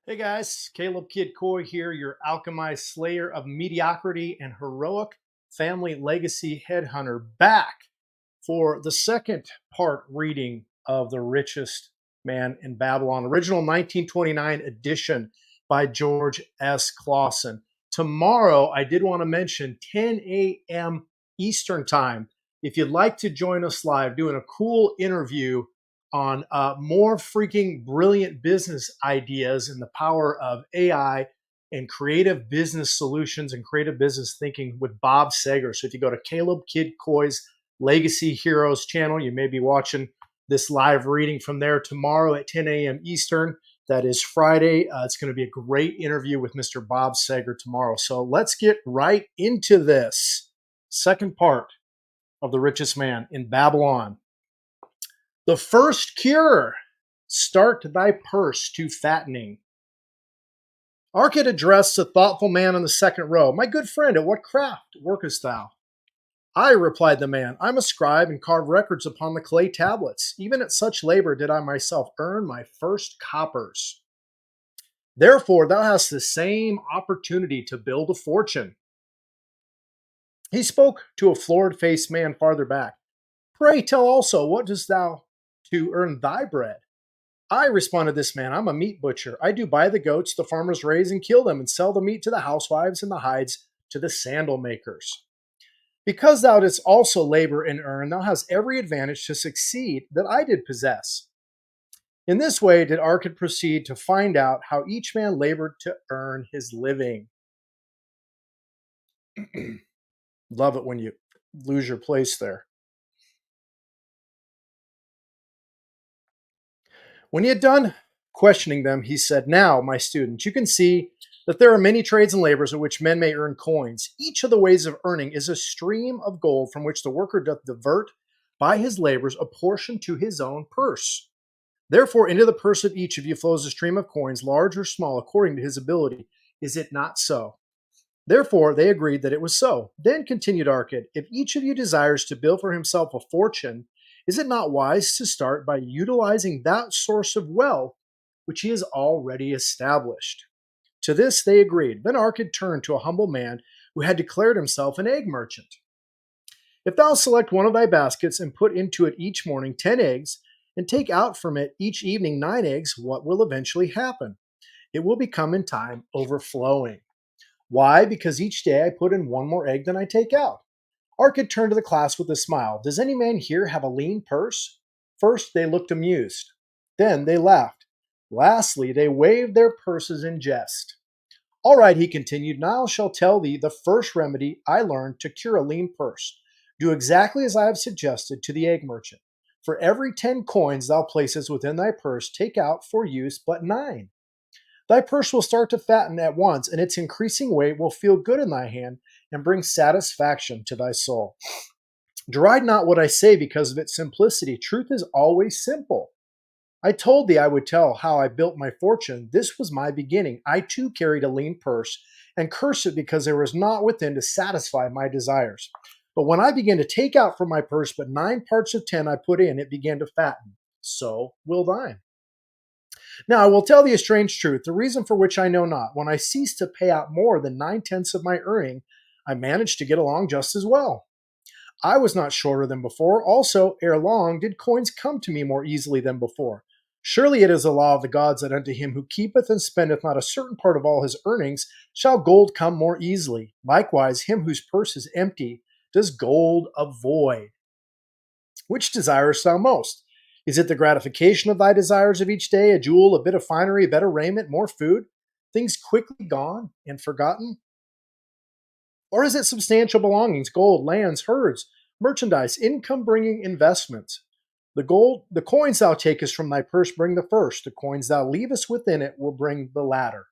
Hey guys, Caleb Kid Coy here, your alchemized slayer of mediocrity and heroic family legacy headhunter, back for the second part reading of The Richest Man in Babylon, original 1929 edition by George S. Clason. Tomorrow, I did want to mention 10 a.m. Eastern Time. If you'd like to join us live, doing a cool interview on more freaking brilliant business ideas and the power of AI and creative business solutions and creative business thinking with Bob Sager. So if you go to Caleb Kid Coy's Legacy Heroes channel, you may be watching this live reading from there tomorrow at 10 a.m. Eastern. That is Friday. It's going to be a great interview with Mr. Bob Sager tomorrow. So let's get right into this second part of The Richest Man in Babylon. The first cure, start thy purse to fattening. Arcad addressed a thoughtful man on the second row. My good friend, at what craft workest thou? I, replied the man, I'm a scribe and carve records upon the clay tablets. Even at such labor did I myself earn my first coppers. Therefore thou hast the same opportunity to build a fortune. He spoke to a florid-faced man farther back. Pray tell also, what dost thou to earn thy bread? I, responded this man, I'm a meat butcher. I do buy the goats the farmers raise and kill them and sell the meat to the housewives and the hides to the sandal makers. Because thou didst also labor and earn, thou hast every advantage to succeed that I did possess. In this way did Arcad proceed to find out how each man labored to earn his living. Love it when you lose your place there. When he had done questioning them, he said, Now, my students, you can see that there are many trades and labors at which men may earn coins. Each of the ways of earning is a stream of gold from which the worker doth divert by his labors a portion to his own purse. Therefore, into the purse of each of you flows a stream of coins, large or small, according to his ability. Is it not so? Therefore, they agreed that it was so. Then continued Arcad, if each of you desires to build for himself a fortune, is it not wise to start by utilizing that source of wealth which he has already established? To this they agreed. Then Arcad turned to a humble man who had declared himself an egg merchant. If thou select one of thy baskets and put into it each morning 10 eggs, and take out from it each evening 9 eggs, what will eventually happen? It will become in time overflowing. Why? Because each day I put in one more egg than I take out. Arcad turned to the class with a smile. Does any man here have a lean purse? First, they looked amused. Then they laughed. Lastly, they waved their purses in jest. All right, he continued, now I shall tell thee the first remedy I learned to cure a lean purse. Do exactly as I have suggested to the egg merchant. For every 10 coins thou placest within thy purse, take out for use but 9. Thy purse will start to fatten at once, and its increasing weight will feel good in thy hand and bring satisfaction to thy soul. Deride not what I say because of its simplicity. Truth is always simple. I told thee I would tell how I built my fortune. This was my beginning. I too carried a lean purse and cursed it because there was naught within to satisfy my desires. But when I began to take out from my purse but 9 parts of 10 I put in, it began to fatten. So will thine. Now I will tell thee a strange truth, the reason for which I know not. When I ceased to pay out more than 9/10 of my earning, I managed to get along just as well. I was not shorter than before. Also, ere long, did coins come to me more easily than before. Surely it is a law of the gods that unto him who keepeth and spendeth not a certain part of all his earnings shall gold come more easily. Likewise, him whose purse is empty does gold avoid. Which desirest thou most? Is it the gratification of thy desires of each day, a jewel, a bit of finery, better raiment, more food, things quickly gone and forgotten? Or is it substantial belongings, gold, lands, herds, merchandise, income-bringing investments? The coins thou takest from thy purse bring the first. The coins thou leavest within it will bring the latter.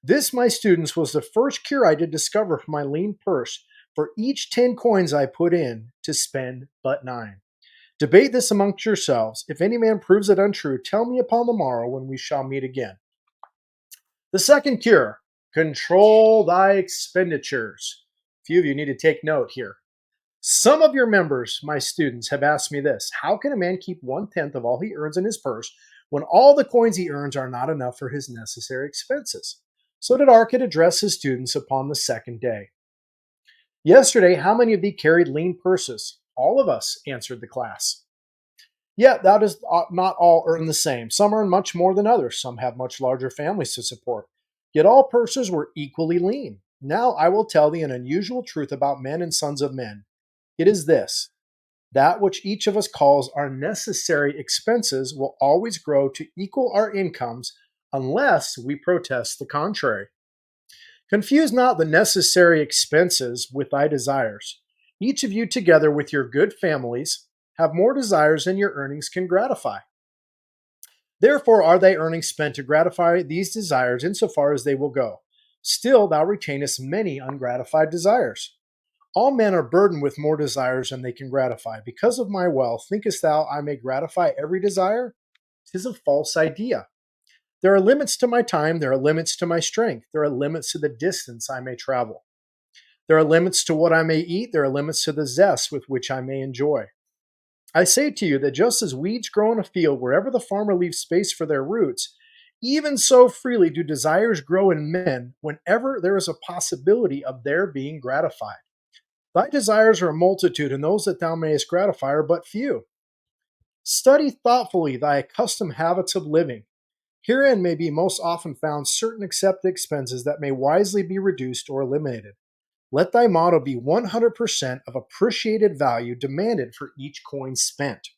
This, my students, was the first cure I did discover for my lean purse. For each 10 coins I put in, to spend but 9. Debate this amongst yourselves. If any man proves it untrue, tell me upon the morrow when we shall meet again. The second cure, control thy expenditures. A few of you need to take note here. Some of your members, my students, have asked me this. How can a man keep 1/10 of all he earns in his purse when all the coins he earns are not enough for his necessary expenses. So did Arcot address his students upon the second day. Yesterday, how many of thee carried lean purses? All of us, answered the class. Yet thou dost not all earn the same. Some earn much more than others. Some have much larger families to support. Yet all purses were equally lean. Now I will tell thee an unusual truth about men and sons of men. It is this: that which each of us calls our necessary expenses will always grow to equal our incomes unless we protest the contrary. Confuse not the necessary expenses with thy desires. Each of you, together with your good families, have more desires than your earnings can gratify. Therefore are thy earnings spent to gratify these desires insofar as they will go. Still thou retainest many ungratified desires. All men are burdened with more desires than they can gratify. Because of my wealth, thinkest thou I may gratify every desire? 'Tis a false idea. There are limits to my time, there are limits to my strength, there are limits to the distance I may travel. There are limits to what I may eat, there are limits to the zest with which I may enjoy. I say to you that just as weeds grow in a field wherever the farmer leaves space for their roots, even so freely do desires grow in men whenever there is a possibility of their being gratified. Thy desires are a multitude, and those that thou mayest gratify are but few. Study thoughtfully thy accustomed habits of living. Herein may be most often found certain accepted expenses that may wisely be reduced or eliminated. Let thy motto be 100% of appreciated value demanded for each coin spent.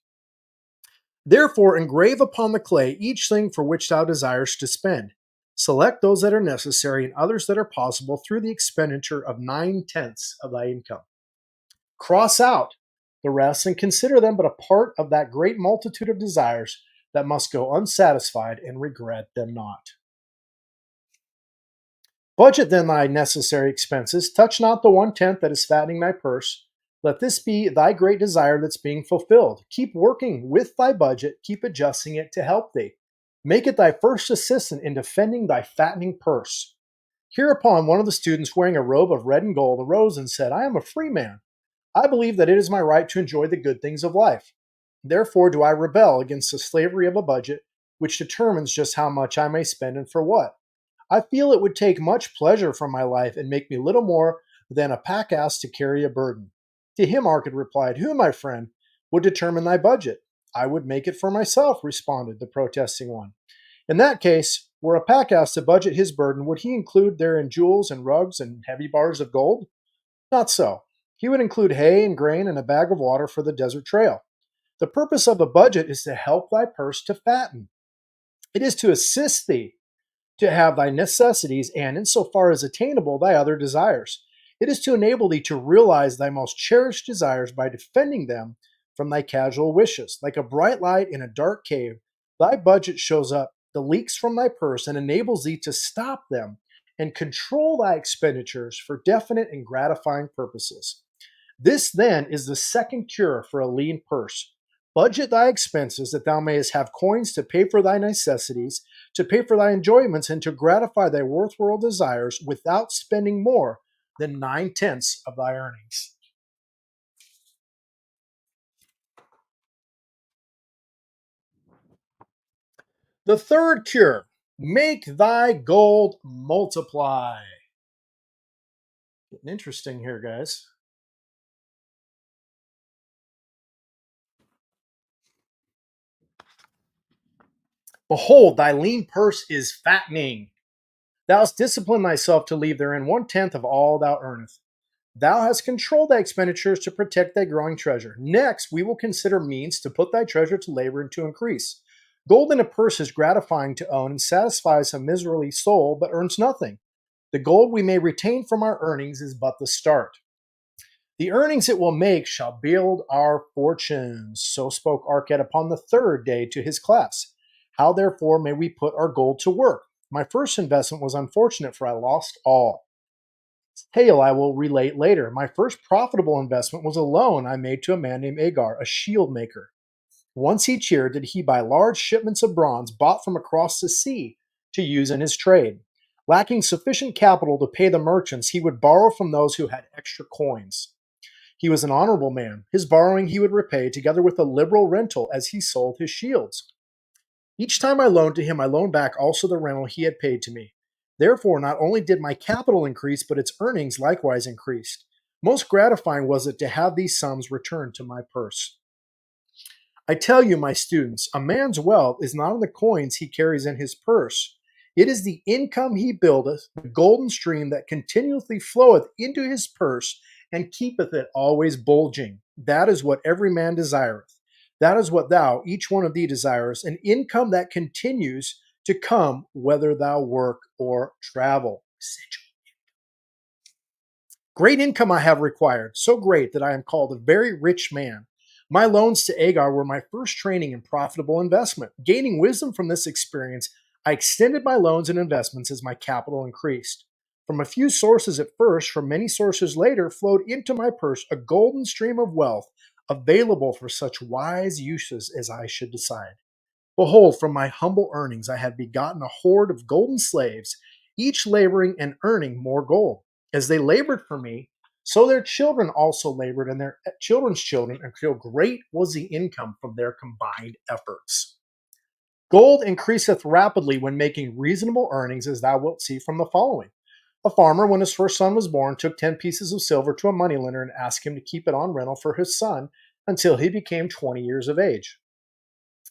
Therefore, engrave upon the clay each thing for which thou desirest to spend. Select those that are necessary and others that are possible through the expenditure of 9/10 of thy income. Cross out the rest and consider them but a part of that great multitude of desires that must go unsatisfied, and regret them not. Budget then thy necessary expenses. Touch not the 1/10 that is fattening thy purse. Let this be thy great desire that's being fulfilled. Keep working with thy budget, keep adjusting it to help thee. Make it thy first assistant in defending thy fattening purse. Hereupon one of the students, wearing a robe of red and gold, arose and said, I am a free man. I believe that it is my right to enjoy the good things of life. Therefore do I rebel against the slavery of a budget, which determines just how much I may spend and for what. I feel it would take much pleasure from my life and make me little more than a pack ass to carry a burden. To him Arcot replied, Who, my friend, would determine thy budget? I would make it for myself, responded the protesting one. In that case, were a pack ass to budget his burden, would he include therein jewels and rugs and heavy bars of gold? Not so. He would include hay and grain and a bag of water for the desert trail. The purpose of a budget is to help thy purse to fatten. It is to assist thee to have thy necessities and, insofar as attainable, thy other desires. It is to enable thee to realize thy most cherished desires by defending them from thy casual wishes. Like a bright light in a dark cave, thy budget shows up the leaks from thy purse and enables thee to stop them and control thy expenditures for definite and gratifying purposes. This, then, is the second cure for a lean purse. Budget thy expenses that thou mayest have coins to pay for thy necessities, to pay for thy enjoyments, and to gratify thy worthwhile desires without spending more than 9/10 of thy earnings. The third cure: make thy gold multiply. Getting interesting here, guys. Behold, thy lean purse is fattening. Thou hast disciplined thyself to leave therein 1/10 of all thou earnest. Thou hast controlled thy expenditures to protect thy growing treasure. Next, we will consider means to put thy treasure to labor and to increase. Gold in a purse is gratifying to own and satisfies a miserly soul, but earns nothing. The gold we may retain from our earnings is but the start. The earnings it will make shall build our fortunes. So spoke Archet upon the third day to his class. How therefore may we put our gold to work? My first investment was unfortunate, for I lost all. Tale I will relate later. My first profitable investment was a loan I made to a man named Agar, a shield maker. Once each year did he buy large shipments of bronze bought from across the sea to use in his trade. Lacking sufficient capital to pay the merchants, he would borrow from those who had extra coins. He was an honorable man. His borrowing he would repay, together with a liberal rental as he sold his shields. Each time I loaned to him, I loaned back also the rental he had paid to me. Therefore, not only did my capital increase, but its earnings likewise increased. Most gratifying was it to have these sums returned to my purse. I tell you, my students, a man's wealth is not in the coins he carries in his purse. It is the income he buildeth, the golden stream that continually floweth into his purse and keepeth it always bulging. That is what every man desireth. That is what thou, each one of thee, desirest, an income that continues to come whether thou work or travel. Great income I have required, so great that I am called a very rich man. My loans to Agar were my first training in profitable investment. Gaining wisdom from this experience, I extended my loans and investments as my capital increased. From a few sources at first, from many sources later, flowed into my purse a golden stream of wealth available for such wise uses as I should decide. Behold, from my humble earnings I had begotten a horde of golden slaves, each laboring and earning more gold. As they labored for me, so their children also labored, and their children's children, until great was the income from their combined efforts. Gold increaseth rapidly when making reasonable earnings, as thou wilt see from the following. A farmer, when his first son was born, took 10 pieces of silver to a moneylender and asked him to keep it on rental for his son until he became 20 years of age.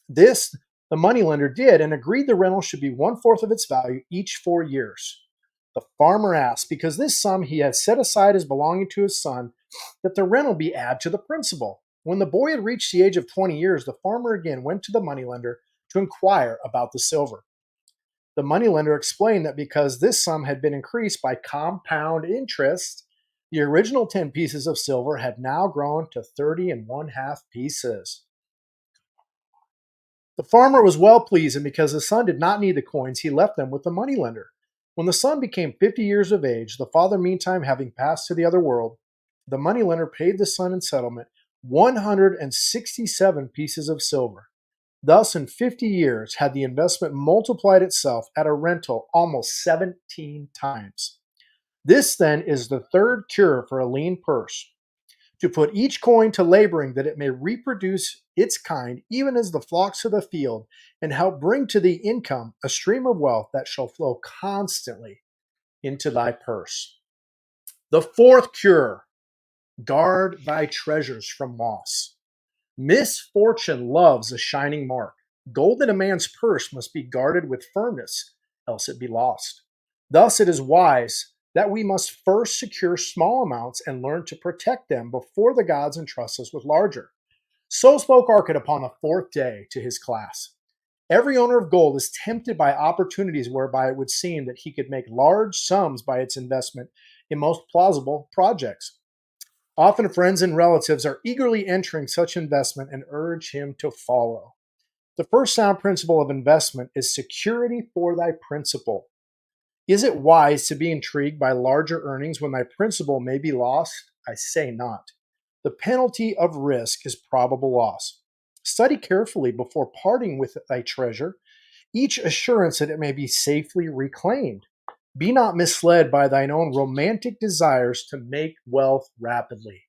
This the moneylender did and agreed the rental should be one-fourth of its value each 4 years. The farmer asked, because this sum he had set aside as belonging to his son, that the rental be added to the principal. When the boy had reached the age of 20 years, the farmer again went to the moneylender to inquire about the silver. The moneylender explained that because this sum had been increased by compound interest, the original 10 pieces of silver had now grown to 30 and one-half pieces. The farmer was well pleased, and because his son did not need the coins, he left them with the moneylender. When the son became 50 years of age, the father meantime having passed to the other world, the moneylender paid the son in settlement 167 pieces of silver. Thus, in 50 years, had the investment multiplied itself at a rental almost 17 times. This, then, is the third cure for a lean purse: to put each coin to laboring that it may reproduce its kind, even as the flocks of the field, and help bring to thee income, a stream of wealth that shall flow constantly into thy purse. The fourth cure: guard thy treasures from loss. Misfortune loves a shining mark. Gold in a man's purse must be guarded with firmness, else it be lost. Thus it is wise that we must first secure small amounts and learn to protect them before the gods entrust us with larger. So spoke Arcot upon the fourth day to his class. Every owner of gold is tempted by opportunities whereby it would seem that he could make large sums by its investment in most plausible projects. Often friends and relatives are eagerly entering such investment and urge him to follow. The first sound principle of investment is security for thy principal. Is it wise to be intrigued by larger earnings when thy principal may be lost? I say not. The penalty of risk is probable loss. Study carefully before parting with thy treasure, each assurance that it may be safely reclaimed. Be not misled by thine own romantic desires to make wealth rapidly.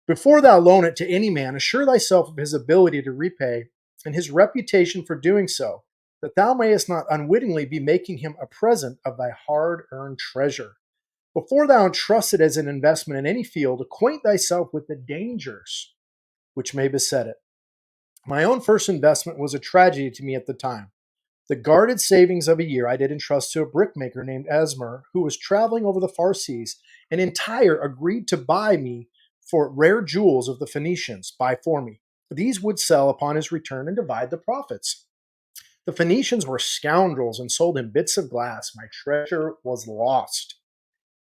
Before thou loan it to any man, assure thyself of his ability to repay and his reputation for doing so, that thou mayest not unwittingly be making him a present of thy hard-earned treasure. Before thou entrust it as an investment in any field, acquaint thyself with the dangers which may beset it. My own first investment was a tragedy to me at the time. The guarded savings of a year I did entrust to a brickmaker named Esmer, who was traveling over the far seas, and in Tyre agreed to buy me for rare jewels of the Phoenicians, buy for me. These would sell upon his return and divide the profits. The Phoenicians were scoundrels and sold him bits of glass. My treasure was lost.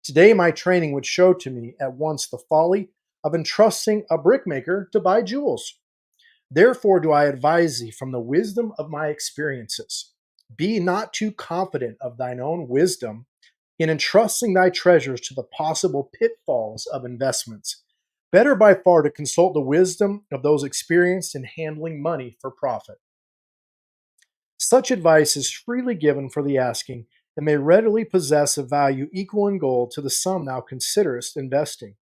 Today my training would show to me at once the folly of entrusting a brickmaker to buy jewels. Therefore do I advise thee from the wisdom of my experiences. Be not too confident of thine own wisdom in entrusting thy treasures to the possible pitfalls of investments. Better by far to consult the wisdom of those experienced in handling money for profit. Such advice is freely given for the asking, and may readily possess a value equal in gold to the sum thou considerest investing.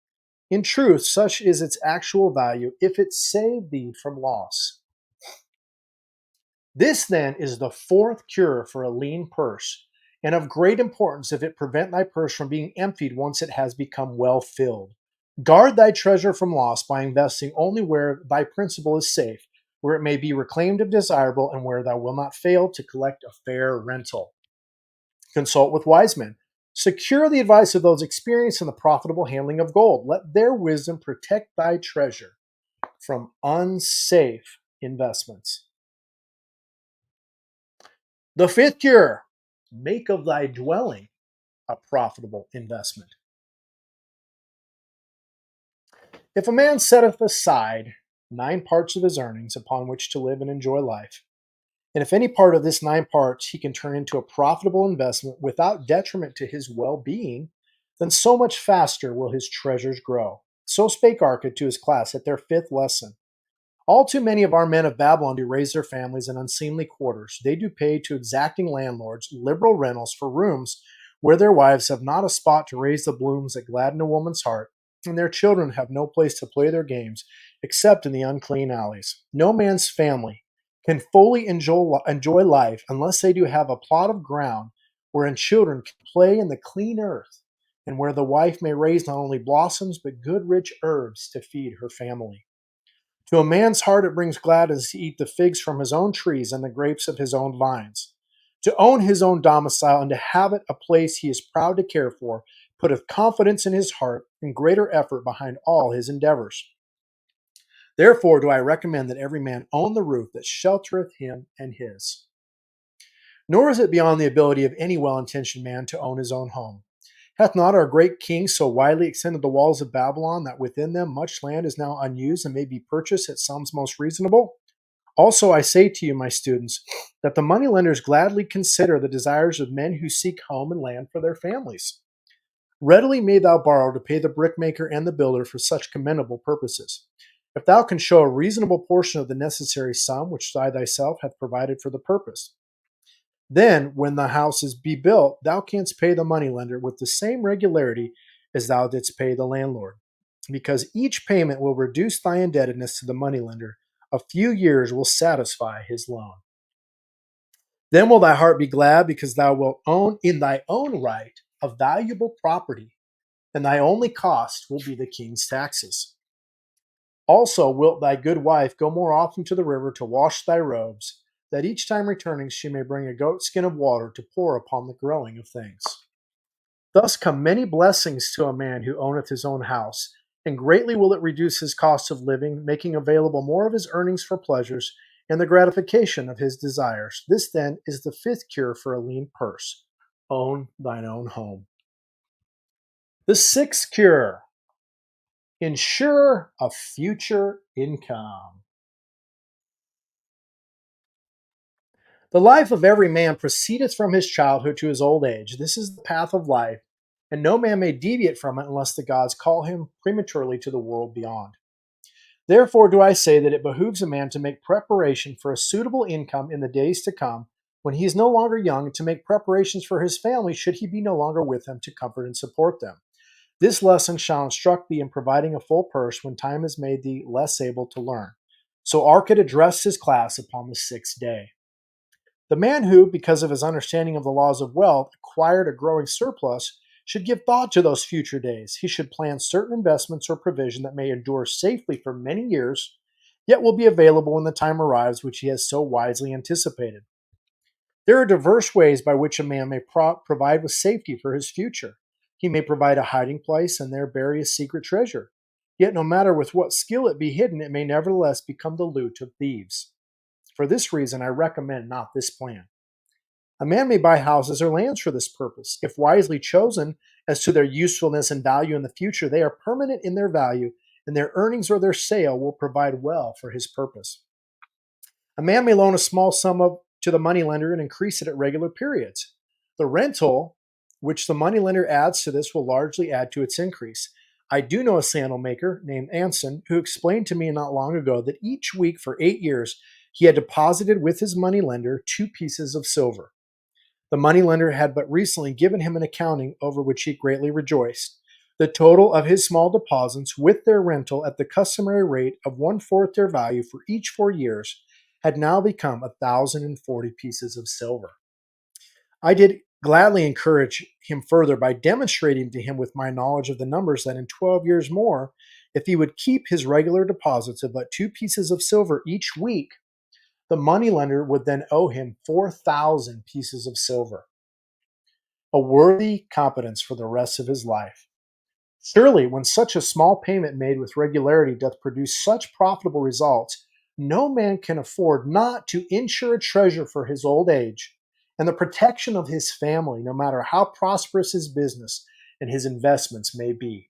In truth, such is its actual value if it save thee from loss. This then is the fourth cure for a lean purse, and of great importance if it prevent thy purse from being emptied once it has become well filled. Guard thy treasure from loss by investing only where thy principal is safe, where it may be reclaimed if desirable, and where thou wilt not fail to collect a fair rental. Consult with wise men. Secure the advice of those experienced in the profitable handling of gold. Let their wisdom protect thy treasure from unsafe investments. The fifth cure: make of thy dwelling a profitable investment. If a man setteth aside 9 parts of his earnings upon which to live and enjoy life, and if any part of this 9 parts he can turn into a profitable investment without detriment to his well being, then so much faster will his treasures grow. So spake Arcad to his class at their fifth lesson. All too many of our men of Babylon do raise their families in unseemly quarters. They do pay to exacting landlords liberal rentals for rooms where their wives have not a spot to raise the blooms that gladden a woman's heart, and their children have no place to play their games except in the unclean alleys. No man's family can fully enjoy life unless they do have a plot of ground wherein children can play in the clean earth, and where the wife may raise not only blossoms but good rich herbs to feed her family. To a man's heart it brings gladness to eat the figs from his own trees and the grapes of his own vines. To own his own domicile and to have it a place he is proud to care for putteth confidence in his heart and greater effort behind all his endeavors. Therefore do I recommend that every man own the roof that sheltereth him and his. Nor is it beyond the ability of any well-intentioned man to own his own home. Hath not our great king so widely extended the walls of Babylon that within them much land is now unused and may be purchased at sums most reasonable? Also I say to you, my students, that the moneylenders gladly consider the desires of men who seek home and land for their families. Readily may thou borrow to pay the brickmaker and the builder for such commendable purposes, if thou can show a reasonable portion of the necessary sum which thou thyself hath provided for the purpose. Then, when the house is be built, thou canst pay the moneylender with the same regularity as thou didst pay the landlord, because each payment will reduce thy indebtedness to the moneylender. A few years will satisfy his loan. Then will thy heart be glad, because thou wilt own in thy own right a valuable property, and thy only cost will be the king's taxes. Also wilt thy good wife go more often to the river to wash thy robes, that each time returning she may bring a goat skin of water to pour upon the growing of things. Thus come many blessings to a man who owneth his own house, and greatly will it reduce his cost of living, making available more of his earnings for pleasures and the gratification of his desires. This then is the fifth cure for a lean purse: own thine own home. The sixth cure: ensure a future income. The life of every man proceedeth from his childhood to his old age. This is the path of life, and no man may deviate from it unless the gods call him prematurely to the world beyond. Therefore do I say that it behooves a man to make preparation for a suitable income in the days to come, when he is no longer young, and to make preparations for his family should he be no longer with them to comfort and support them. This lesson shall instruct thee in providing a full purse when time has made thee less able to learn. So Arcad addressed his class upon the sixth day. The man who, because of his understanding of the laws of wealth, acquired a growing surplus should give thought to those future days. He should plan certain investments or provision that may endure safely for many years, yet will be available when the time arrives which he has so wisely anticipated. There are diverse ways by which a man may provide with safety for his future. He may provide a hiding place and there bury his secret treasure. Yet no matter with what skill it be hidden, it may nevertheless become the loot of thieves. For this reason, I recommend not this plan. A man may buy houses or lands for this purpose. If wisely chosen as to their usefulness and value in the future, they are permanent in their value, and their earnings or their sale will provide well for his purpose. A man may loan a small sum to the moneylender and increase it at regular periods. The rental, which the moneylender adds to this, will largely add to its increase. I do know a sandal maker named Anson who explained to me not long ago that each week for 8 years he had deposited with his moneylender 2 pieces of silver. The moneylender had but recently given him an accounting over which he greatly rejoiced. The total of his small deposits, with their rental at the customary rate of 1/4 their value for each 4 years, had now become 1,040 pieces of silver. I did gladly encourage him further by demonstrating to him with my knowledge of the numbers that in 12 years more, if he would keep his regular deposits of but 2 pieces of silver each week, the moneylender would then owe him 4,000 pieces of silver, a worthy competence for the rest of his life. Surely, when such a small payment made with regularity doth produce such profitable results, no man can afford not to insure a treasure for his old age and the protection of his family, no matter how prosperous his business and his investments may be.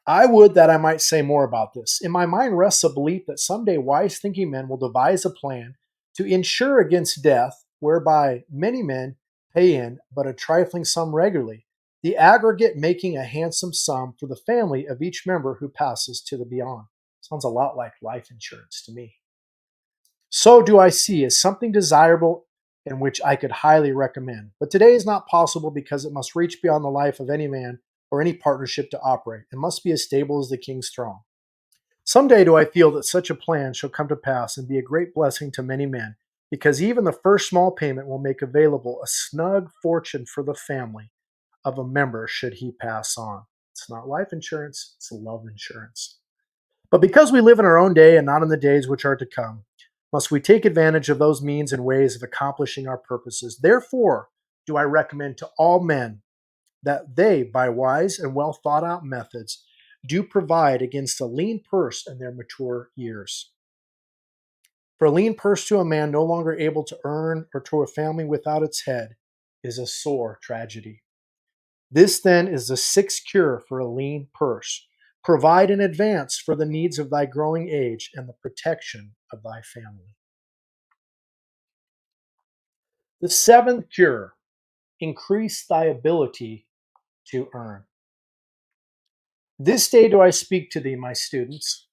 I would that I might say more about this. In my mind rests a belief that someday wise thinking men will devise a plan to insure against death, whereby many men pay in but a trifling sum regularly, the aggregate making a handsome sum for the family of each member who passes to the beyond. Sounds a lot like life insurance to me. So do I see as something desirable and which I could highly recommend. But today is not possible because it must reach beyond the life of any man or any partnership to operate. It must be as stable as the king's throne. Someday do I feel that such a plan shall come to pass and be a great blessing to many men, because even the first small payment will make available a snug fortune for the family of a member should he pass on. It's not life insurance, it's love insurance. But because we live in our own day and not in the days which are to come, must we take advantage of those means and ways of accomplishing our purposes. Therefore, do I recommend to all men that they, by wise and well thought out methods, do provide against a lean purse in their mature years. For a lean purse to a man no longer able to earn, or to a family without its head, is a sore tragedy. This then is the sixth cure for a lean purse. Provide in advance for the needs of thy growing age and the protection of thy family. The seventh cure, increase thy ability to earn. This day do I speak to thee, my students,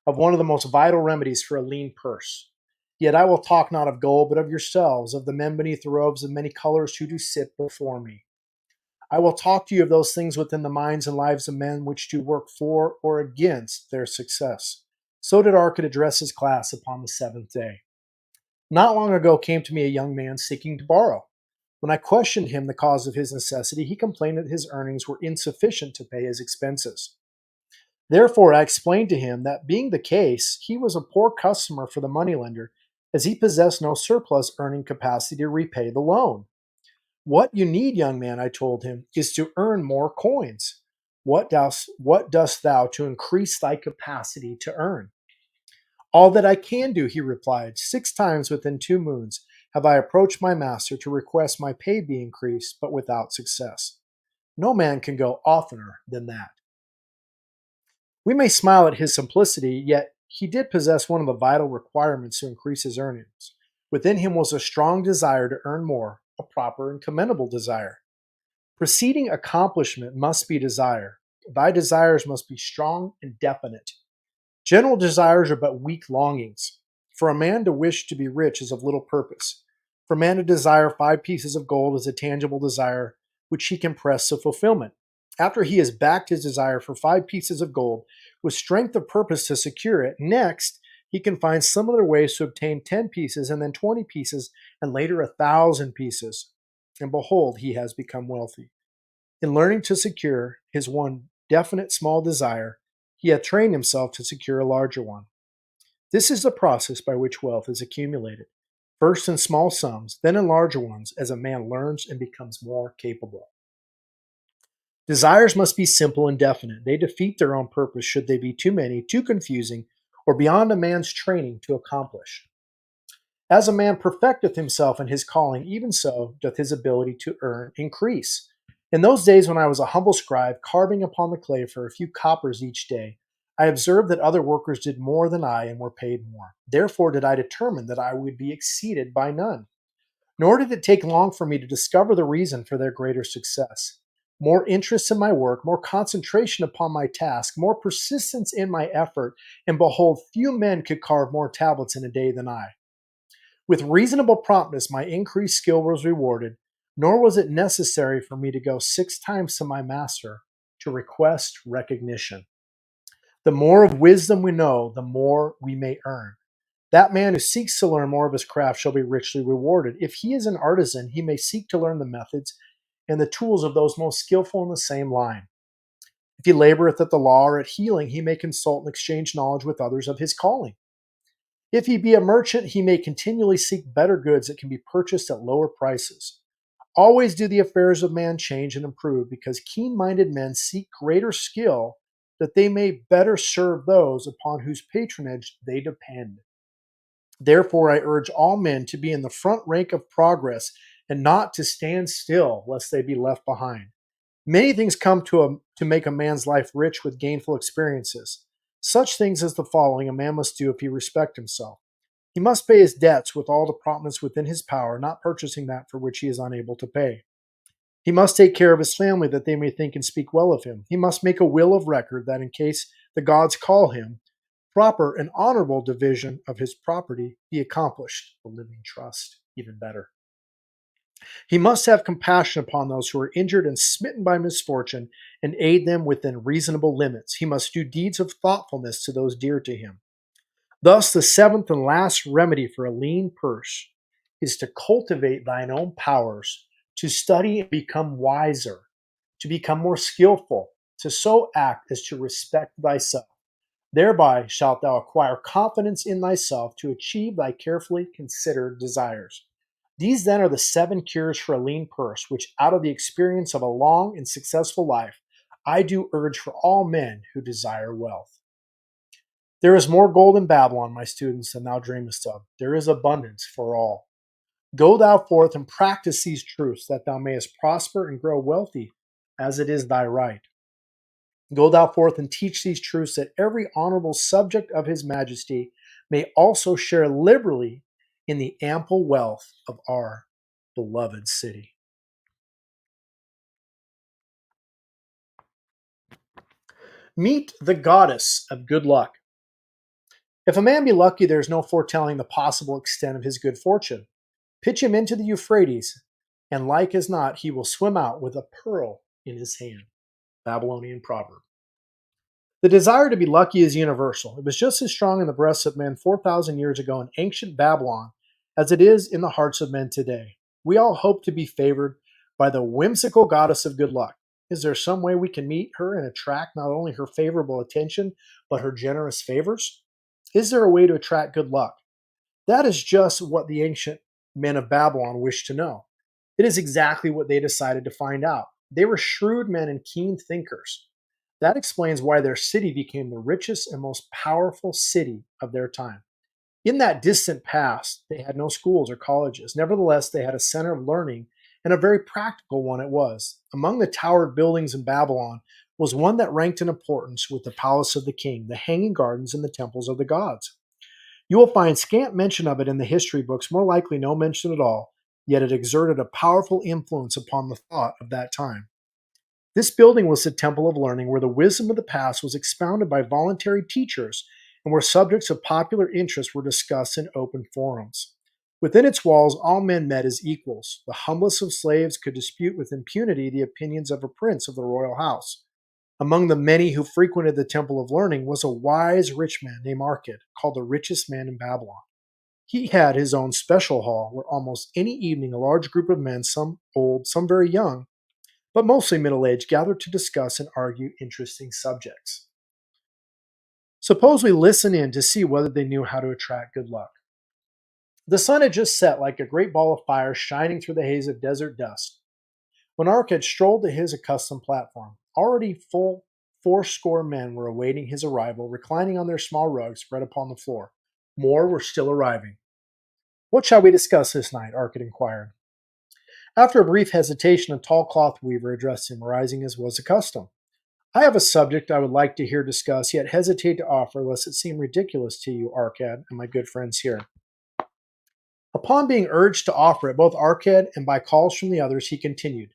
of one of the most vital remedies for a lean purse. Yet I will talk not of gold, but of yourselves, of the men beneath the robes of many colors who do sit before me. I will talk to you of those things within the minds and lives of men which do work for or against their success. So did Arcot address his class upon the seventh day. Not long ago came to me a young man seeking to borrow. When I questioned him the cause of his necessity, he complained that his earnings were insufficient to pay his expenses. Therefore, I explained to him that being the case, he was a poor customer for the moneylender, as he possessed no surplus earning capacity to repay the loan. What you need, young man, I told him, is to earn more coins. What dost thou to increase thy capacity to earn? All that I can do, he replied. 6 times within 2 moons have I approached my master to request my pay be increased, but without success. No man can go oftener than that. We may smile at his simplicity, yet he did possess one of the vital requirements to increase his earnings. Within him was a strong desire to earn more, a proper and commendable desire. Preceding accomplishment must be desire. Thy desires must be strong and definite. General desires are but weak longings. For a man to wish to be rich is of little purpose. For a man to desire 5 pieces of gold is a tangible desire which he can press to fulfillment. After he has backed his desire for 5 pieces of gold with strength of purpose to secure it, next he can find similar ways to obtain 10 pieces and then 20 pieces and later 1,000 pieces. And behold, he has become wealthy. In learning to secure his one definite small desire, he hath trained himself to secure a larger one. This is the process by which wealth is accumulated, first in small sums, then in larger ones, as a man learns and becomes more capable. Desires must be simple and definite. They defeat their own purpose should they be too many, too confusing, or beyond a man's training to accomplish. As a man perfecteth himself in his calling, even so doth his ability to earn increase. In those days when I was a humble scribe, carving upon the clay for a few coppers each day, I observed that other workers did more than I and were paid more. Therefore did I determine that I would be exceeded by none. Nor did it take long for me to discover the reason for their greater success. More interest in my work, more concentration upon my task, more persistence in my effort, and behold, few men could carve more tablets in a day than I. With reasonable promptness, my increased skill was rewarded, nor was it necessary for me to go 6 times to my master to request recognition. The more of wisdom we know, the more we may earn. That man who seeks to learn more of his craft shall be richly rewarded. If he is an artisan, he may seek to learn the methods and the tools of those most skillful in the same line. If he laboreth at the law or at healing, he may consult and exchange knowledge with others of his calling. If he be a merchant, he may continually seek better goods that can be purchased at lower prices. Always do the affairs of man change and improve, because keen minded men seek greater skill that they may better serve those upon whose patronage they depend. Therefore, I urge all men to be in the front rank of progress and not to stand still, lest they be left behind. Many things come to make a man's life rich with gainful experiences. Such things as the following a man must do if he respect himself. He must pay his debts with all the promptness within his power, not purchasing that for which he is unable to pay. He must take care of his family that they may think and speak well of him. He must make a will of record that in case the gods call him, proper and honorable division of his property be accomplished. The living trust, even better. He must have compassion upon those who are injured and smitten by misfortune and aid them within reasonable limits. He must do deeds of thoughtfulness to those dear to him. Thus, the seventh and last remedy for a lean purse is to cultivate thine own powers, to study and become wiser, to become more skillful, to so act as to respect thyself. Thereby shalt thou acquire confidence in thyself to achieve thy carefully considered desires. These then are the 7 cures for a lean purse, which out of the experience of a long and successful life, I do urge for all men who desire wealth. There is more gold in Babylon, my students, than thou dreamest of. There is abundance for all. Go thou forth and practice these truths, that thou mayest prosper and grow wealthy, as it is thy right. Go thou forth and teach these truths, that every honorable subject of his majesty may also share liberally in the ample wealth of our beloved city. Meet the goddess of good luck. If a man be lucky, there is no foretelling the possible extent of his good fortune. Pitch him into the Euphrates, and like as not, he will swim out with a pearl in his hand. Babylonian proverb. The desire to be lucky is universal. It was just as strong in the breasts of men 4,000 years ago in ancient Babylon as it is in the hearts of men today. We all hope to be favored by the whimsical goddess of good luck. Is there some way we can meet her and attract not only her favorable attention, but her generous favors? Is there a way to attract good luck? That is just what the ancient men of Babylon wished to know. It is exactly what they decided to find out. They were shrewd men and keen thinkers. That explains why their city became the richest and most powerful city of their time. In that distant past, they had no schools or colleges. Nevertheless, they had a center of learning, and a very practical one it was. Among the towered buildings in Babylon was one that ranked in importance with the palace of the king, the hanging gardens, and the temples of the gods. You will find scant mention of it in the history books, more likely no mention at all, yet it exerted a powerful influence upon the thought of that time. This building was the temple of learning, where the wisdom of the past was expounded by voluntary teachers and where subjects of popular interest were discussed in open forums. Within its walls, all men met as equals. The humblest of slaves could dispute with impunity the opinions of a prince of the royal house. Among the many who frequented the temple of learning was a wise rich man named Arcad, called the richest man in Babylon. He had his own special hall where almost any evening a large group of men, some old, some very young, but mostly middle-aged, gathered to discuss and argue interesting subjects. Suppose we listen in to see whether they knew how to attract good luck. The sun had just set like a great ball of fire shining through the haze of desert dust when Arcad strolled to his accustomed platform. Already full 80 men were awaiting his arrival, reclining on their small rugs spread upon the floor. More were still arriving. "What shall we discuss this night?" Arcad inquired. After a brief hesitation, a tall cloth weaver addressed him, rising as was the custom. "I have a subject I would like to hear discussed, yet hesitate to offer, lest it seem ridiculous to you, Arcad, and my good friends here." Upon being urged to offer it, both Arcad and by calls from the others, he continued,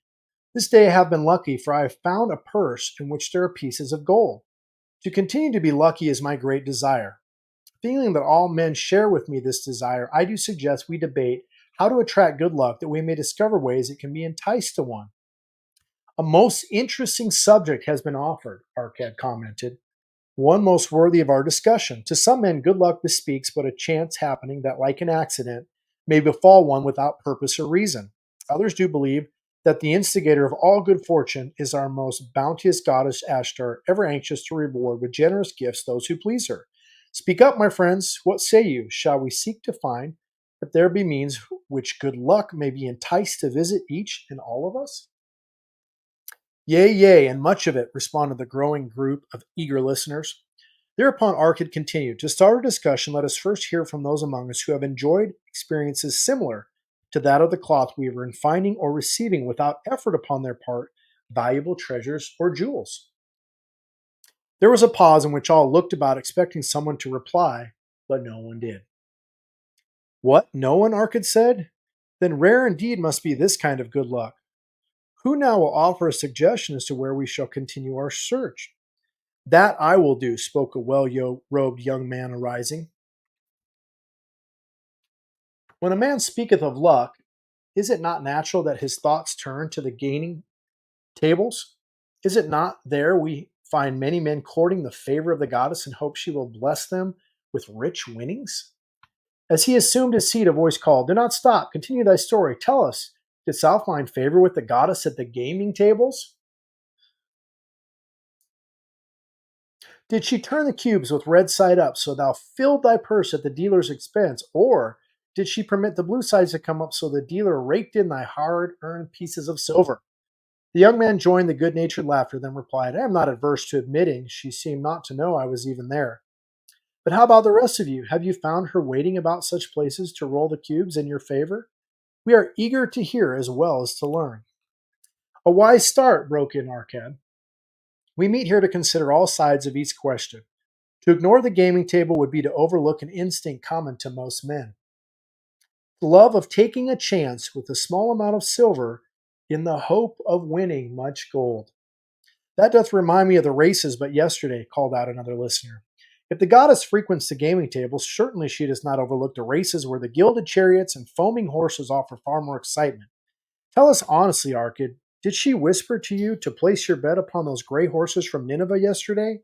"This day I have been lucky, for I have found a purse in which there are pieces of gold. To continue to be lucky is my great desire. Feeling that all men share with me this desire, I do suggest we debate how to attract good luck, that we may discover ways it can be enticed to one." "A most interesting subject has been offered," Arcad commented. One most worthy of our discussion. To some men, good luck bespeaks but a chance happening that, like an accident, may befall one without purpose or reason. Others do believe that the instigator of all good fortune is our most bounteous goddess Ashtar, ever anxious to reward with generous gifts those who please her. Speak up, my friends. What say you? Shall we seek to find if there be means which good luck may be enticed to visit each and all of us? Yea, yea, and much of it, responded the growing group of eager listeners. Thereupon Arkad continued, to start a discussion, let us first hear from those among us who have enjoyed experiences similar to that of the cloth weaver in finding or receiving without effort upon their part valuable treasures or jewels. There was a pause in which all looked about expecting someone to reply, but no one did. What, no one? Arkad said. Then rare indeed must be this kind of good luck. Who now will offer a suggestion as to where we shall continue our search? That I will do, spoke a well-robed young man arising. When a man speaketh of luck, is it not natural that his thoughts turn to the gaining tables? Is it not there we find many men courting the favor of the goddess in hope she will bless them with rich winnings? As he assumed his seat, a voice called, do not stop, continue thy story, tell us, didst thou find favor with the goddess at the gaming tables? Did she turn the cubes with red side up so thou filled thy purse at the dealer's expense? Or did she permit the blue sides to come up so the dealer raked in thy hard earned pieces of silver? The young man joined the good natured laughter, then replied, I am not averse to admitting she seemed not to know I was even there. But how about the rest of you? Have you found her waiting about such places to roll the cubes in your favor? We are eager to hear as well as to learn. A wise start, broke in Arkad. We meet here to consider all sides of each question. To ignore the gaming table would be to overlook an instinct common to most men. The love of taking a chance with a small amount of silver in the hope of winning much gold. That doth remind me of the races but yesterday, called out another listener. If the goddess frequents the gaming tables, certainly she does not overlook the races where the gilded chariots and foaming horses offer far more excitement. Tell us honestly, Arkad, did she whisper to you to place your bet upon those gray horses from Nineveh yesterday?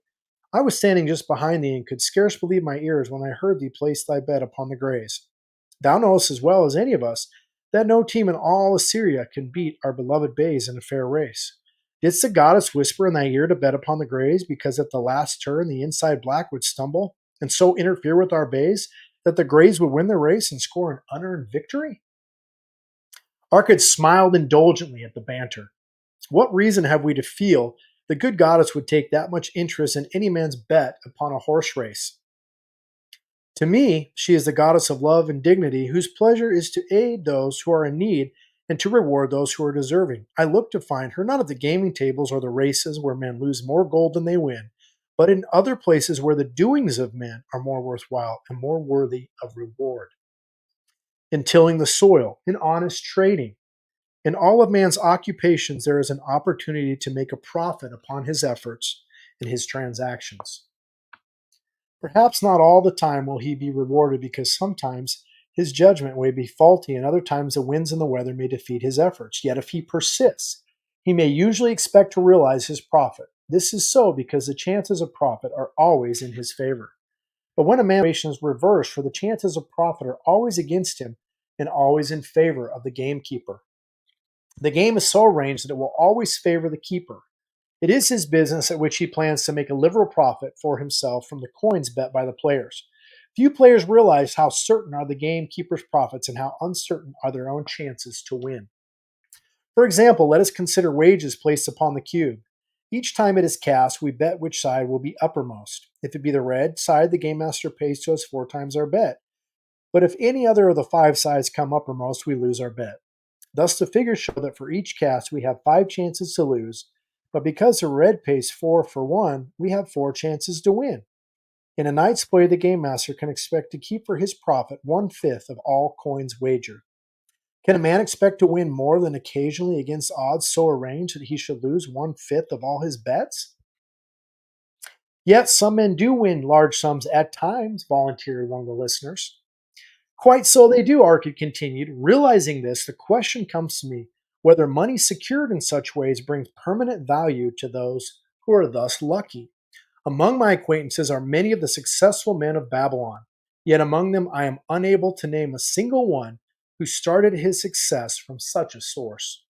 I was standing just behind thee and could scarce believe my ears when I heard thee place thy bet upon the grays. Thou knowest as well as any of us that no team in all Assyria can beat our beloved bays in a fair race. Didst the goddess whisper in thy ear to bet upon the grays because at the last turn the inside black would stumble and so interfere with our bays that the grays would win the race and score an unearned victory? Arkad smiled indulgently at the banter. What reason have we to feel the good goddess would take that much interest in any man's bet upon a horse race? To me, she is the goddess of love and dignity, whose pleasure is to aid those who are in need and to reward those who are deserving. I look to find her not at the gaming tables or the races where men lose more gold than they win, but in other places where the doings of men are more worthwhile and more worthy of reward. In tilling the soil, in honest trading, in all of man's occupations, there is an opportunity to make a profit upon his efforts and his transactions. Perhaps not all the time will he be rewarded because sometimes his judgment may be faulty and other times the winds and the weather may defeat his efforts. Yet if he persists, he may usually expect to realize his profit. This is so because the chances of profit are always in his favor. But when a man's situation is reversed, for the chances of profit are always against him and always in favor of the gamekeeper. The game is so arranged that it will always favor the keeper. It is his business at which he plans to make a liberal profit for himself from the coins bet by the players. Few players realize how certain are the gamekeeper's profits and how uncertain are their own chances to win. For example, let us consider wages placed upon the cube. Each time it is cast, we bet which side will be uppermost. If it be the red side, the game master pays to us 4 times our bet. But if any other of the 5 sides come uppermost, we lose our bet. Thus, the figures show that for each cast, we have 5 chances to lose, but because the red pays 4 for 1, we have 4 chances to win. In a night's play, the game master can expect to keep for his profit 1/5 of all coins wagered. Can a man expect to win more than occasionally against odds so arranged that he should lose 1/5 of all his bets? Yet some men do win large sums at times, volunteered one of the listeners. Quite so they do, Arkad continued. Realizing this, the question comes to me whether money secured in such ways brings permanent value to those who are thus lucky. Among my acquaintances are many of the successful men of Babylon, yet among them I am unable to name a single one who started his success from such a source.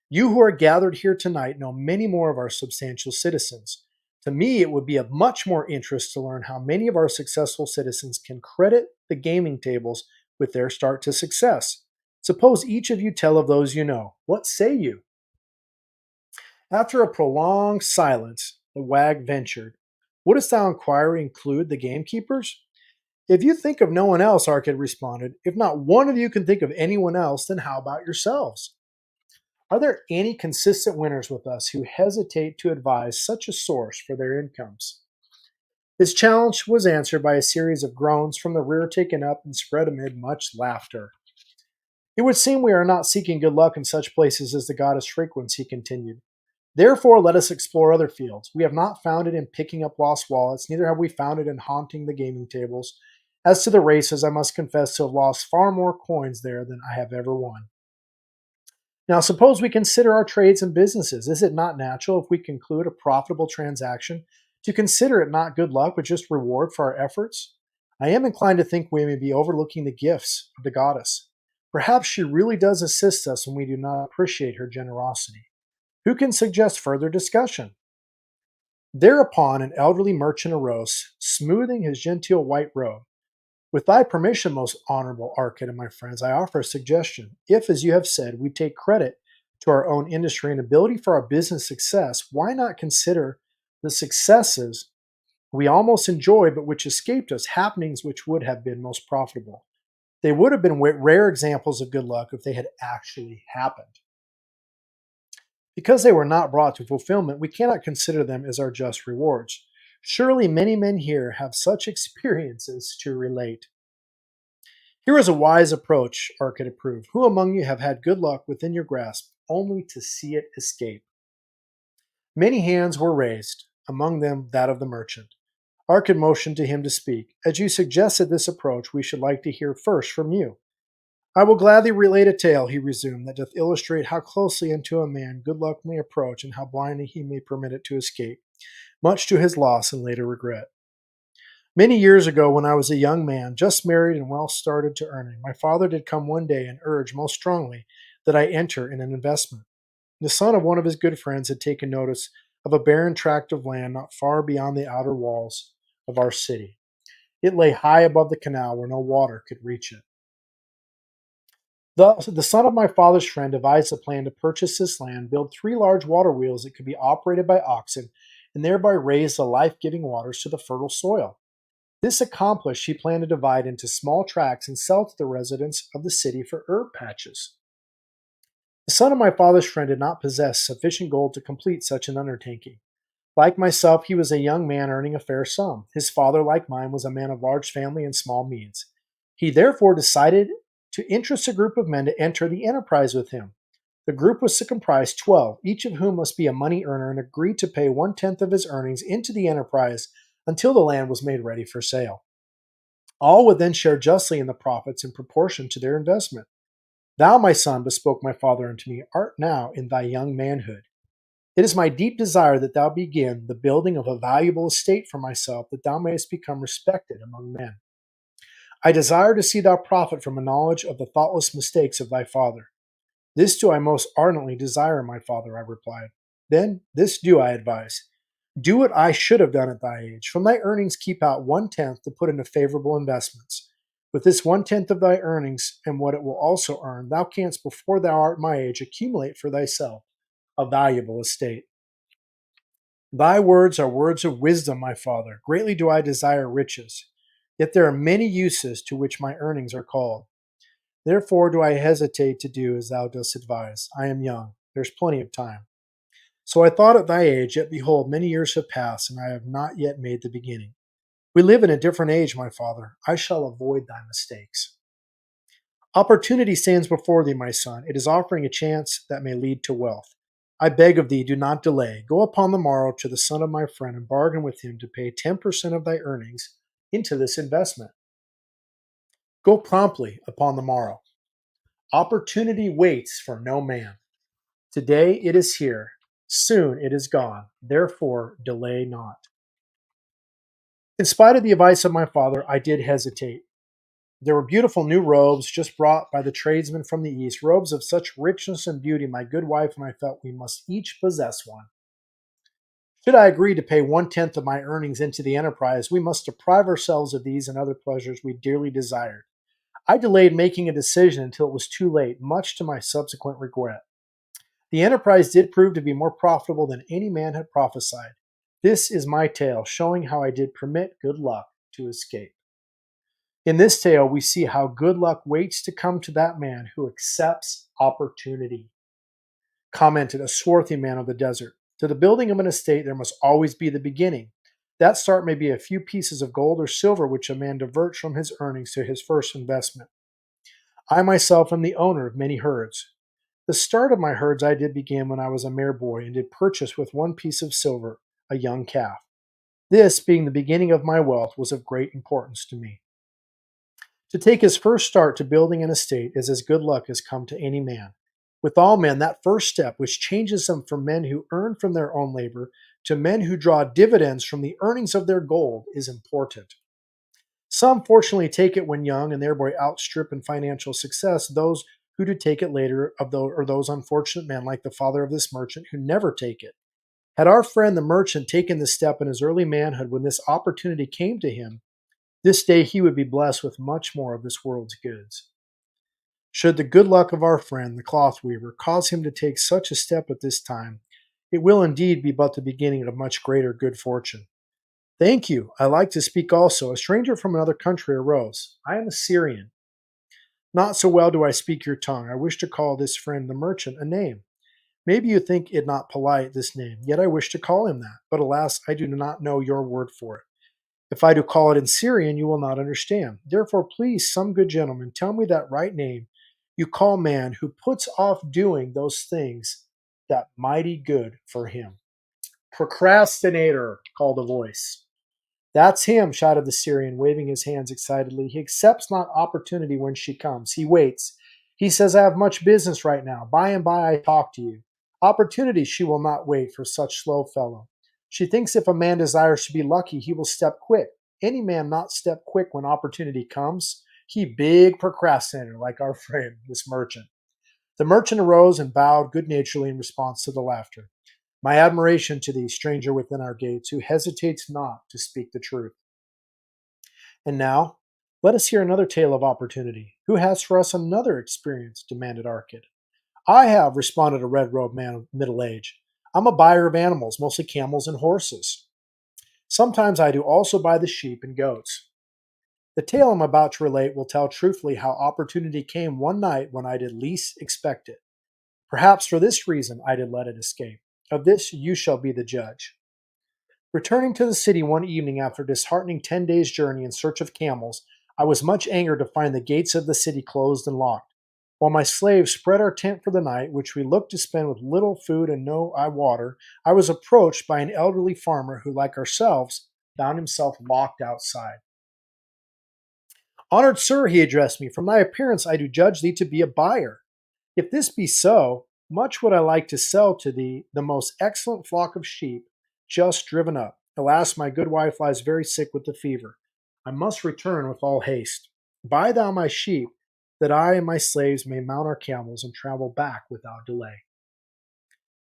You who are gathered here tonight know many more of our substantial citizens. To me, it would be of much more interest to learn how many of our successful citizens can credit the gaming tables with their start to success. Suppose each of you tell of those you know. What say you? After a prolonged silence, the wag ventured, Wouldst thou inquiry include the gamekeepers? If you think of no one else, Arkad responded, if not one of you can think of anyone else, then how about yourselves? Are there any consistent winners with us who hesitate to advise such a source for their incomes? His challenge was answered by a series of groans from the rear taken up and spread amid much laughter. It would seem we are not seeking good luck in such places as the goddess frequents, he continued. Therefore, let us explore other fields. We have not found it in picking up lost wallets, neither have we found it in haunting the gaming tables. As to the races, I must confess to have lost far more coins there than I have ever won. Now, suppose we consider our trades and businesses. Is it not natural, if we conclude a profitable transaction, to consider it not good luck, but just reward for our efforts? I am inclined to think we may be overlooking the gifts of the goddess. Perhaps she really does assist us when we do not appreciate her generosity. Who can suggest further discussion? Thereupon an elderly merchant arose, smoothing his genteel white robe. With thy permission, most honorable Arkad and my friends, I offer a suggestion. If, as you have said, we take credit to our own industry and ability for our business success, why not consider the successes we almost enjoyed but which escaped us, happenings which would have been most profitable? They would have been rare examples of good luck if they had actually happened. Because they were not brought to fulfillment, we cannot consider them as our just rewards. Surely many men here have such experiences to relate. Here is a wise approach, Arkad approved. Who among you have had good luck within your grasp, only to see it escape? Many hands were raised, among them that of the merchant. Arkad motioned to him to speak. As you suggested this approach, we should like to hear first from you. I will gladly relate a tale, he resumed, that doth illustrate how closely unto a man good luck may approach, and how blindly he may permit it to escape, much to his loss and later regret. Many years ago, when I was a young man, just married and well started to earning, my father did come one day and urge most strongly that I enter in an investment. The son of one of his good friends had taken notice of a barren tract of land not far beyond the outer walls of our city. It lay high above the canal where no water could reach it. Thus, the son of my father's friend devised a plan to purchase this land, build 3 large water wheels that could be operated by oxen, and thereby raise the life-giving waters to the fertile soil. This accomplished, he planned to divide into small tracts and sell to the residents of the city for herb patches. The son of my father's friend did not possess sufficient gold to complete such an undertaking. Like myself, he was a young man earning a fair sum. His father, like mine, was a man of large family and small means. He therefore decided to interest a group of men to enter the enterprise with him. The group was to comprise 12, each of whom must be a money earner and agreed to pay 1/10 of his earnings into the enterprise until the land was made ready for sale. All would then share justly in the profits in proportion to their investment. Thou, my son, bespoke my father unto me, art now in thy young manhood. It is my deep desire that thou begin the building of a valuable estate for myself, that thou mayest become respected among men. I desire to see thou profit from a knowledge of the thoughtless mistakes of thy father. This do I most ardently desire, my father, I replied. Then this do I advise. Do what I should have done at thy age. From thy earnings keep out 1/10 to put into favorable investments. With this 1/10 of thy earnings, and what it will also earn, thou canst, before thou art my age, accumulate for thyself a valuable estate. Thy words are words of wisdom, my father. Greatly do I desire riches. Yet there are many uses to which my earnings are called. Therefore do I hesitate to do as thou dost advise. I am young. There's plenty of time. So I thought at thy age, yet behold, many years have passed, and I have not yet made the beginning. We live in a different age, my father. I shall avoid thy mistakes. Opportunity stands before thee, my son. It is offering a chance that may lead to wealth. I beg of thee, do not delay. Go upon the morrow to the son of my friend and bargain with him to pay 10% of thy earnings into this investment. Go promptly upon the morrow. Opportunity waits for no man. Today it is here. Soon it is gone. Therefore delay not. In spite of the advice of my father, I did hesitate. There were beautiful new robes just brought by the tradesmen from the east, robes of such richness and beauty, my good wife and I felt we must each possess one. Should I agree to pay 1/10 of my earnings into the enterprise, we must deprive ourselves of these and other pleasures we dearly desired. I delayed making a decision until it was too late, much to my subsequent regret. The enterprise did prove to be more profitable than any man had prophesied. This is my tale, showing how I did permit good luck to escape. In this tale, we see how good luck waits to come to that man who accepts opportunity. Commented a swarthy man of the desert. To the building of an estate, there must always be the beginning. That start may be a few pieces of gold or silver which a man diverts from his earnings to his first investment. I myself am the owner of many herds. The start of my herds I did begin when I was a mere boy and did purchase with one piece of silver a young calf. This, being the beginning of my wealth, was of great importance to me. To take his first start to building an estate is as good luck has come to any man. With all men, that first step, which changes them from men who earn from their own labor to men who draw dividends from the earnings of their gold, is important. Some fortunately take it when young and thereby outstrip in financial success those who do take it later, or those unfortunate men like the father of this merchant who never take it. Had our friend the merchant taken this step in his early manhood when this opportunity came to him, this day he would be blessed with much more of this world's goods. Should the good luck of our friend, the cloth weaver, cause him to take such a step at this time, it will indeed be but the beginning of much greater good fortune. Thank you. I like to speak also. A stranger from another country arose. I am a Syrian. Not so well do I speak your tongue. I wish to call this friend the merchant a name. Maybe you think it not polite, this name, yet I wish to call him that. But alas, I do not know your word for it. If I do call it in Syrian, you will not understand. Therefore, please, some good gentleman, tell me that right name you call man who puts off doing those things that mighty good for him. Procrastinator, called a voice. That's him, shouted the Syrian, waving his hands excitedly. He accepts not opportunity when she comes. He waits. He says, I have much business right now. By and by I talk to you. Opportunity she will not wait for such slow fellow. She thinks if a man desires to be lucky, he will step quick. Any man not step quick when opportunity comes, he big procrastinator like our friend, this merchant. The merchant arose and bowed good naturedly in response to the laughter. My admiration to thee, stranger within our gates, who hesitates not to speak the truth. And now, let us hear another tale of opportunity. Who has for us another experience? Demanded Arcad. I have, responded a red-robed man of middle age. I'm a buyer of animals, mostly camels and horses. Sometimes I do also buy the sheep and goats. The tale I'm about to relate will tell truthfully how opportunity came one night when I did least expect it. Perhaps for this reason I did let it escape. Of this you shall be the judge. Returning to the city one evening after a disheartening 10 days' journey in search of camels, I was much angered to find the gates of the city closed and locked. While my slaves spread our tent for the night, which we looked to spend with little food and no water, I was approached by an elderly farmer who, like ourselves, found himself locked outside. Honored sir, he addressed me, from thy appearance I do judge thee to be a buyer. If this be so, much would I like to sell to thee the most excellent flock of sheep just driven up. Alas, my good wife lies very sick with the fever. I must return with all haste. Buy thou my sheep, that I and my slaves may mount our camels and travel back without delay.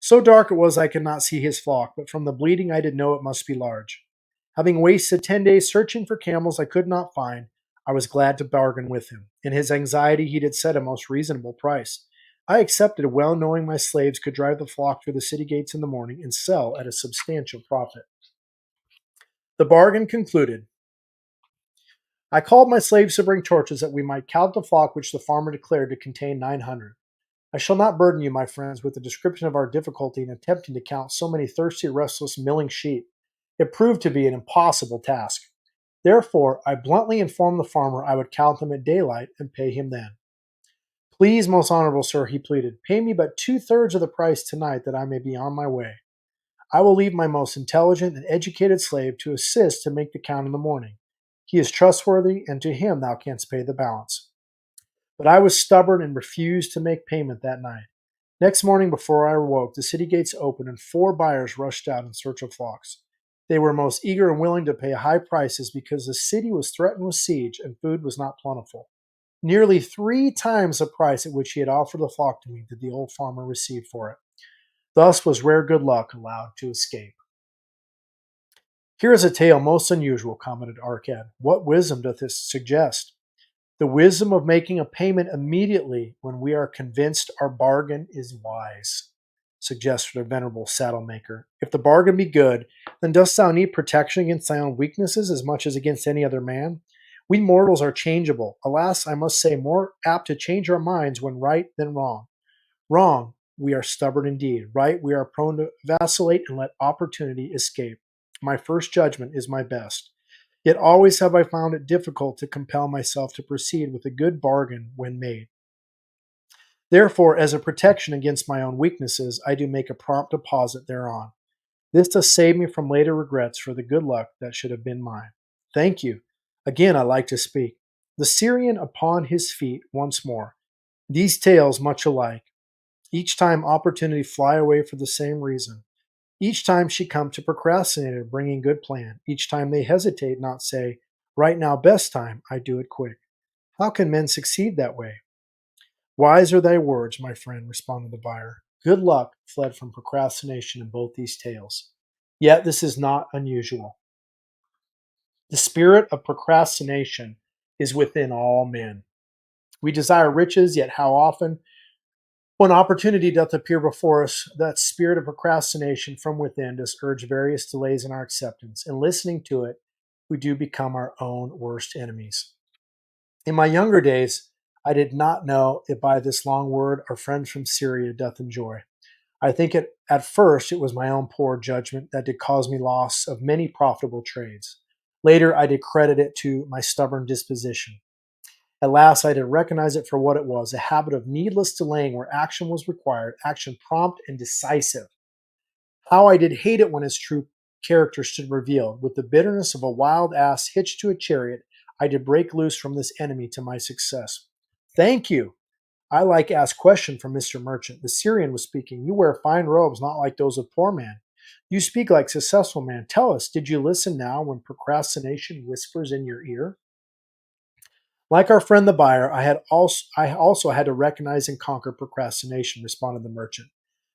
So dark it was I could not see his flock, but from the bleating I did know it must be large. Having wasted 10 days searching for camels I could not find, I was glad to bargain with him. In his anxiety he did set a most reasonable price. I accepted, well knowing my slaves could drive the flock through the city gates in the morning and sell at a substantial profit. The bargain concluded, I called my slaves to bring torches that we might count the flock which the farmer declared to contain 900. I shall not burden you, my friends, with the description of our difficulty in attempting to count so many thirsty, restless, milling sheep. It proved to be an impossible task. Therefore, I bluntly informed the farmer I would count them at daylight and pay him then. Please, most honorable sir, he pleaded, pay me but 2/3 of the price tonight that I may be on my way. I will leave my most intelligent and educated slave to assist to make the count in the morning. He is trustworthy, and to him thou canst pay the balance. But I was stubborn and refused to make payment that night. Next morning before I awoke, the city gates opened and 4 buyers rushed out in search of flocks. They were most eager and willing to pay high prices because the city was threatened with siege and food was not plentiful. Nearly 3 times the price at which he had offered the flock to me did the old farmer receive for it. Thus was rare good luck allowed to escape. Here is a tale most unusual, commented Arkad. What wisdom doth this suggest? The wisdom of making a payment immediately when we are convinced our bargain is wise, suggested a venerable saddle maker. If the bargain be good, then dost thou need protection against thy own weaknesses as much as against any other man? We mortals are changeable. Alas, I must say, more apt to change our minds when right than wrong. Wrong, we are stubborn indeed. Right, we are prone to vacillate and let opportunity escape. My first judgment is my best. Yet always have I found it difficult to compel myself to proceed with a good bargain when made. Therefore, as a protection against my own weaknesses, I do make a prompt deposit thereon. This to save me from later regrets for the good luck that should have been mine. Thank you. Again, I like to speak. The Syrian upon his feet once more. These tales much alike. Each time opportunity fly away for the same reason. Each time she come to procrastinate of bringing good plan. Each time they hesitate, not say, right now best time, I do it quick. How can men succeed that way? Wise are thy words, my friend, responded the buyer. Good luck fled from procrastination in both these tales. Yet this is not unusual. The spirit of procrastination is within all men. We desire riches, yet how often, when opportunity doth appear before us, that spirit of procrastination from within does urge various delays in our acceptance, and listening to it, we do become our own worst enemies. In my younger days, I did not know it by this long word our friend from Syria doth enjoy. I think at first it was my own poor judgment that did cause me loss of many profitable trades. Later I did credit it to my stubborn disposition. At last I did recognize it for what it was, a habit of needless delaying where action was required, action prompt and decisive. How I did hate it when its true character stood revealed. With the bitterness of a wild ass hitched to a chariot, I did break loose from this enemy to my success. Thank you. I like ask question from Mr. Merchant. The Syrian was speaking. You wear fine robes, not like those of poor man. You speak like successful man. Tell us, did you listen now when procrastination whispers in your ear? Like our friend the buyer, I also had to recognize and conquer procrastination, responded the merchant.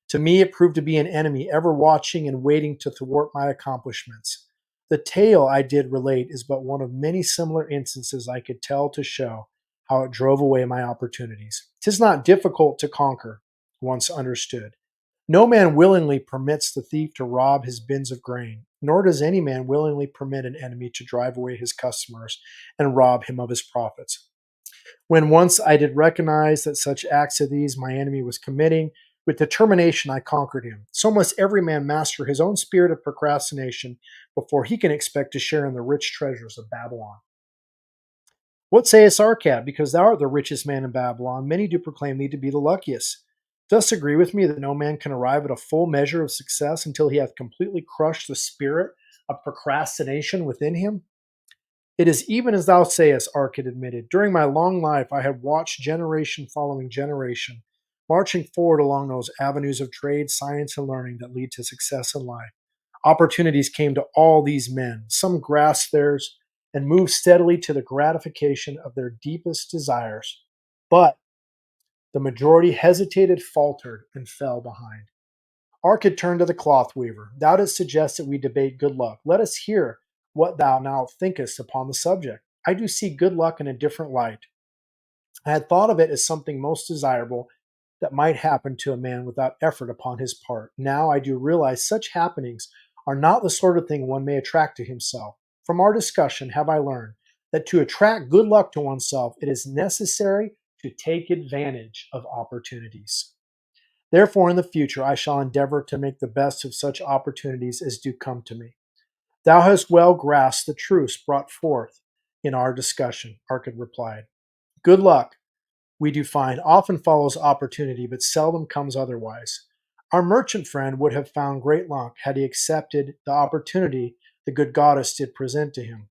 To me, it proved to be an enemy ever watching and waiting to thwart my accomplishments. The tale I did relate is but one of many similar instances I could tell to show how it drove away my opportunities. 'Tis not difficult to conquer, once understood. No man willingly permits the thief to rob his bins of grain, nor does any man willingly permit an enemy to drive away his customers and rob him of his profits. When once I did recognize that such acts as these my enemy was committing, with determination I conquered him. So must every man master his own spirit of procrastination before he can expect to share in the rich treasures of Babylon. What sayest, Arcad? Because thou art the richest man in Babylon, many do proclaim thee to be the luckiest. Dost agree with me that no man can arrive at a full measure of success until he hath completely crushed the spirit of procrastination within him? It is even as thou sayest, Arcad admitted. During my long life, I have watched generation following generation, marching forward along those avenues of trade, science, and learning that lead to success in life. Opportunities came to all these men. Some grasped theirs and moved steadily to the gratification of their deepest desires. But the majority hesitated, faltered, and fell behind. Arcad turned to the cloth weaver. Thou didst suggest that we debate good luck. Let us hear what thou now thinkest upon the subject. I do see good luck in a different light. I had thought of it as something most desirable that might happen to a man without effort upon his part. Now I do realize such happenings are not the sort of thing one may attract to himself. From our discussion have I learned that to attract good luck to oneself, it is necessary to take advantage of opportunities. Therefore, in the future, I shall endeavor to make the best of such opportunities as do come to me. Thou hast well grasped the truths brought forth in our discussion, Arcad replied. Good luck, we do find, often follows opportunity, but seldom comes otherwise. Our merchant friend would have found great luck had he accepted the opportunity the good goddess did present to him.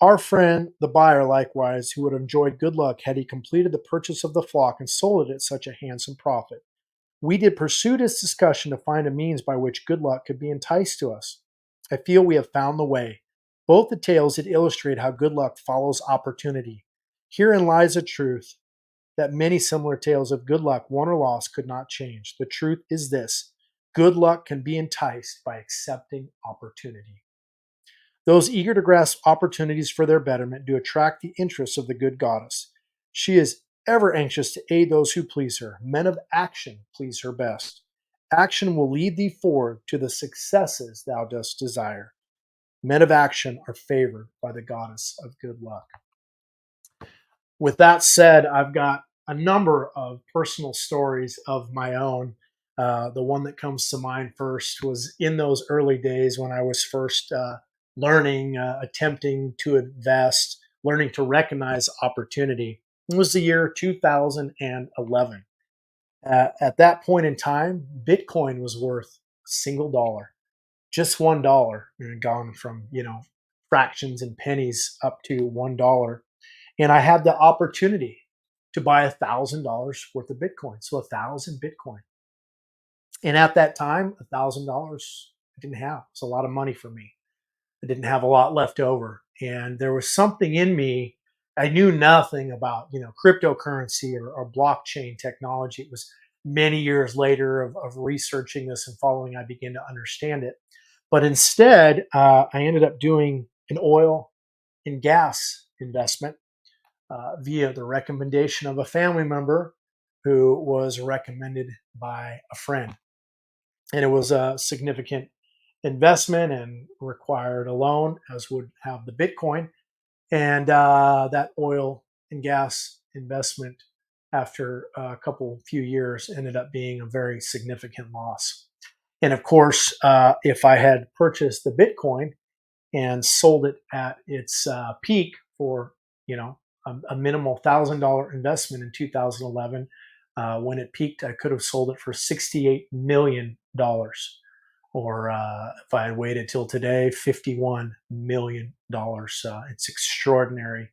Our friend, the buyer, likewise, who would have enjoyed good luck had he completed the purchase of the flock and sold it at such a handsome profit. We did pursue this discussion to find a means by which good luck could be enticed to us. I feel we have found the way. Both the tales that illustrate how good luck follows opportunity. Herein lies a truth that many similar tales of good luck, won or lost, could not change. The truth is this: good luck can be enticed by accepting opportunity. Those eager to grasp opportunities for their betterment do attract the interests of the good goddess. She is ever anxious to aid those who please her. Men of action please her best. Action will lead thee forward to the successes thou dost desire. Men of action are favored by the goddess of good luck. With that said, I've got a number of personal stories of my own. The one that comes to mind first was in those early days when I was first learning, attempting to invest, learning to recognize opportunity. It was the year 2011. At that point in time, Bitcoin was worth a single dollar, just $1, gone from fractions and pennies up to $1. And I had the opportunity to buy $1,000 worth of Bitcoin, so 1,000 Bitcoin. And at that time, $1,000 I didn't have. It was a lot of money for me. I didn't have a lot left over, and there was something in me. I knew nothing about cryptocurrency or blockchain technology. It was many years later of researching this and following, I began to understand it. But instead, I ended up doing an oil and gas investment via the recommendation of a family member who was recommended by a friend. And it was a significant investment and required a loan, as would have the Bitcoin. And that oil and gas investment, after a few years, ended up being a very significant loss. And of course, if I had purchased the Bitcoin and sold it at its peak for a minimal $1,000 investment in 2011, when it peaked, I could have sold it for $68 million. Or if I had waited till today, $51 million. It's extraordinary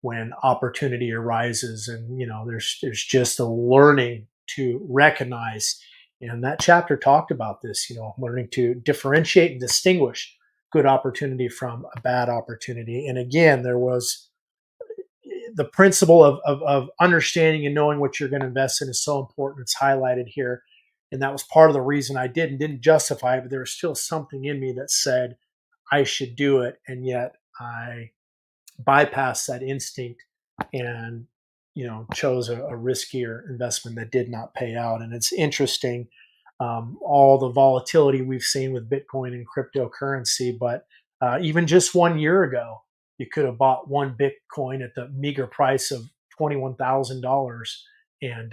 when opportunity arises, and there's just a learning to recognize. And that chapter talked about this, learning to differentiate and distinguish good opportunity from a bad opportunity. And again, there was the principle of understanding and knowing what you're going to invest in is so important. It's highlighted here. And that was part of the reason I didn't justify it, but there was still something in me that said I should do it. And yet I bypassed that instinct and, chose a riskier investment that did not pay out. And it's interesting, all the volatility we've seen with Bitcoin and cryptocurrency, but even just 1 year ago, you could have bought one Bitcoin at the meager price of $21,000 and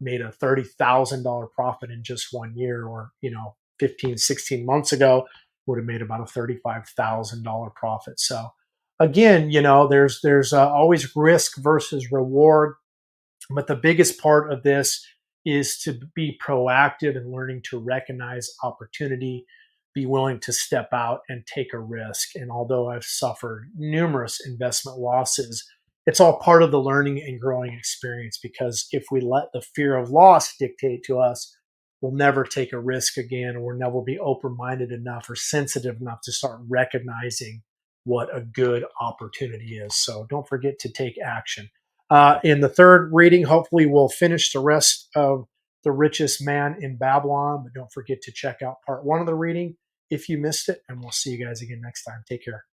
made a $30,000 profit in just 1 year, or 15, 16 months ago would have made about a $35,000 profit. So again, there's always risk versus reward, but the biggest part of this is to be proactive and learning to recognize opportunity, be willing to step out and take a risk. And although I've suffered numerous investment losses, it's all part of the learning and growing experience, because if we let the fear of loss dictate to us, we'll never take a risk again, or we'll never be open-minded enough or sensitive enough to start recognizing what a good opportunity is. So don't forget to take action. In the third reading, hopefully we'll finish the rest of The Richest Man in Babylon, but don't forget to check out part 1 of the reading if you missed it, and we'll see you guys again next time. Take care.